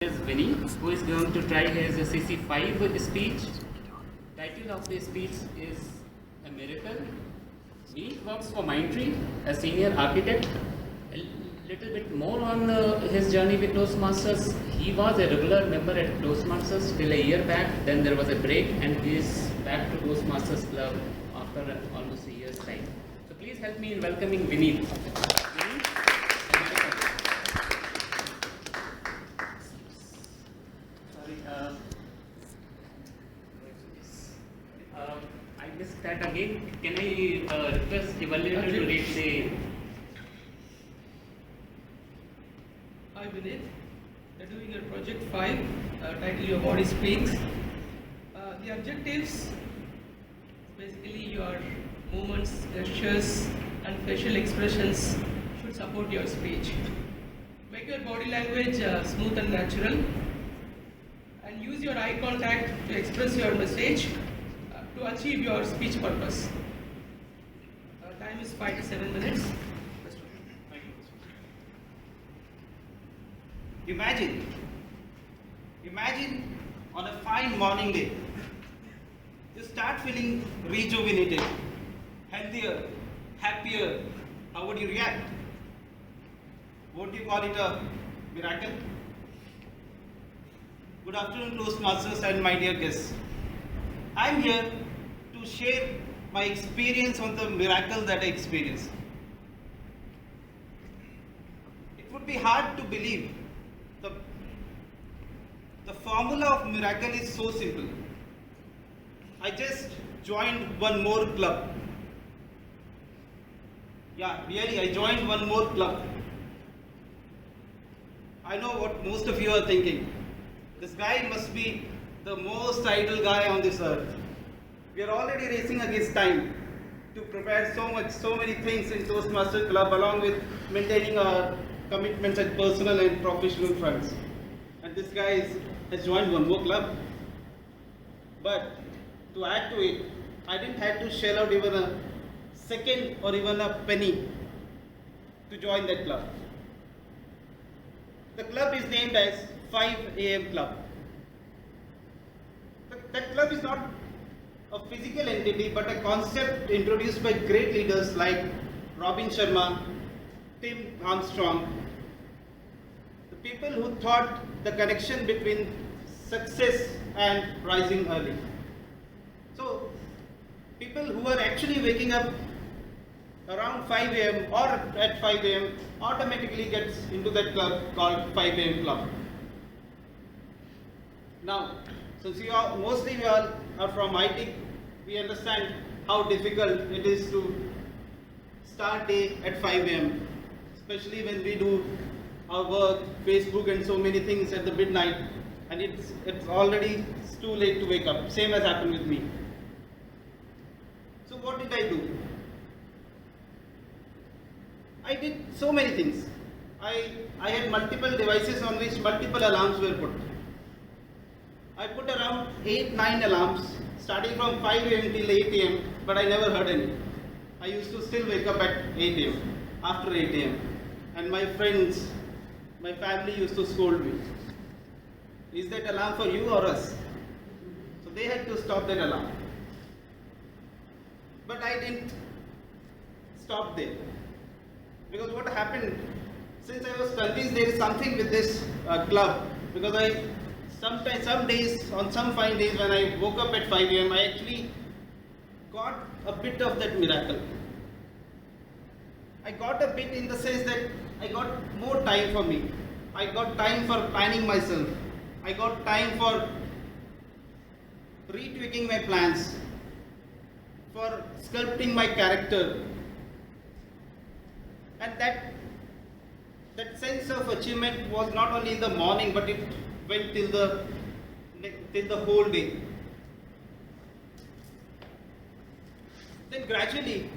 Is Vinny, who is going to try his CC5 speech. Title of the speech is A Miracle. Vinny works for Mindtree as senior architect. A little bit more on his journey with Toastmasters. He was a regular member at Toastmasters till a year back. Then there was a break, and he is back to Toastmasters Club after almost a year's time. So please help me in welcoming Vinny. Vinny? I missed that again. Can I request evaluator to read the... Hi Vinith, you're doing your project 5, title Your Body Speaks. The objectives, basically your movements, gestures and facial expressions should support your speech. Make your body language smooth and natural, and use your eye contact to express your message to achieve your speech purpose. Time is 5 to 7 minutes. Imagine on a fine morning day, you start feeling rejuvenated, healthier, happier. How would you react? Won't you call it a miracle? Good afternoon, Toastmasters and my dear guests. I'm here to share my experience on the miracle that I experienced. It would be hard to believe. The formula of miracle is so simple. I just joined one more club. Yeah, really, I joined one more club. I know what most of you are thinking. This guy must be the most idle guy on this earth. We are already racing against time to prepare so many things in Toastmaster Club, along with maintaining our commitments at personal and professional fronts. And this guy has joined one more club. But to add to it, I didn't have to shell out even a second or even a penny to join that club. The club is named as 5 AM Club. That club is not a physical entity, but a concept introduced by great leaders like Robin Sharma, Tim Armstrong, the people who thought the connection between success and rising early. So, people who are actually waking up around 5 AM or at 5 AM automatically gets into that club called 5 AM Club. Now, since mostly we all are from IT, we understand how difficult it is to start day at 5 AM, especially when we do our work, Facebook and so many things at the midnight, and it's already too late to wake up. Same has happened with me. So what did I do? I did so many things. I had multiple devices on which multiple alarms were put. I put around 8-9 alarms starting from 5 AM till 8 AM, but I never heard any. I used to still wake up at 8 AM, after 8 AM. And my friends, my family used to scold me. Is that alarm for you or us? So they had to stop that alarm. But I didn't stop there. Because what happened, since I was convinced there is something with this club, because some days, on some fine days when I woke up at 5 AM, I actually got a bit of that miracle. I got a bit in the sense that I got more time for me. I got time for planning myself. I got time for retweaking my plans, for sculpting my character. And that sense of achievement was not only in the morning, but it went till the whole day. Then gradually,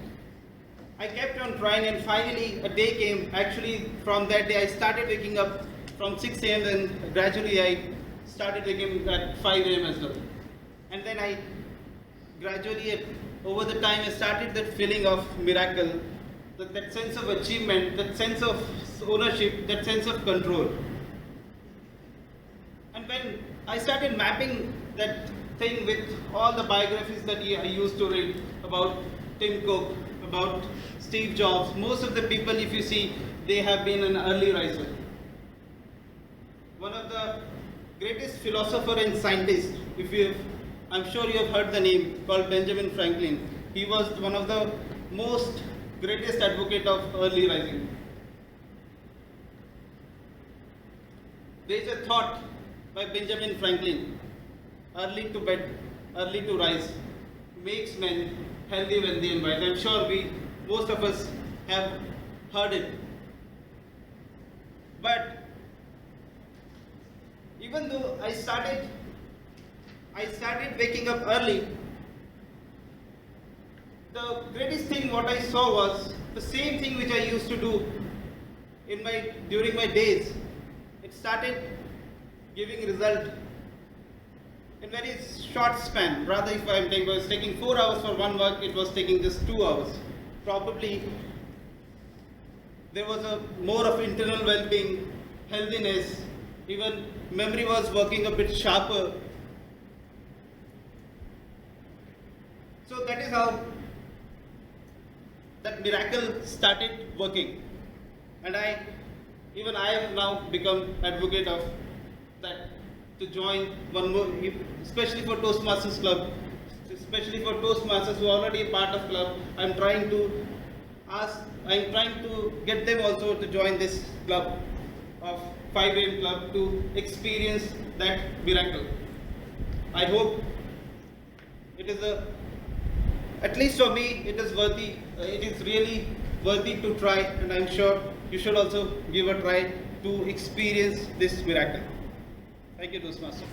I kept on trying, and finally a day came. Actually, from that day I started waking up from 6 AM, and gradually I started waking at 5 AM as well. And then I gradually, over the time, I started that feeling of miracle, that sense of achievement, that sense of ownership, that sense of control. when I started mapping that thing with all the biographies that I used to read about Tim Cook, about Steve Jobs, most of the people, if you see, they have been an early riser. One of the greatest philosopher and scientist, I'm sure you have heard the name, called Benjamin Franklin. He was one of the most greatest advocate of early rising. There is a thought by Benjamin Franklin, early to bed, early to rise, makes men healthy, wealthy and wise. I'm sure most of us have heard it. But even though I started waking up early, the greatest thing what I saw was the same thing which I used to do during my days. It started giving result in very short span. Rather, if I was taking 4 hours for one work, it was taking just 2 hours. Probably there was more of internal well-being, healthiness, even memory was working a bit sharper. So that is how that miracle started working. And I have now become advocate of that, to join one more, especially for Toastmasters Club, especially for Toastmasters who are already a part of club. I'm trying to get them also to join this club of 5 AM club to experience that miracle. I hope it is at least for me, it is worthy. It is really worthy to try, and I'm sure you should also give a try to experience this miracle. Thank you, Toastmasters.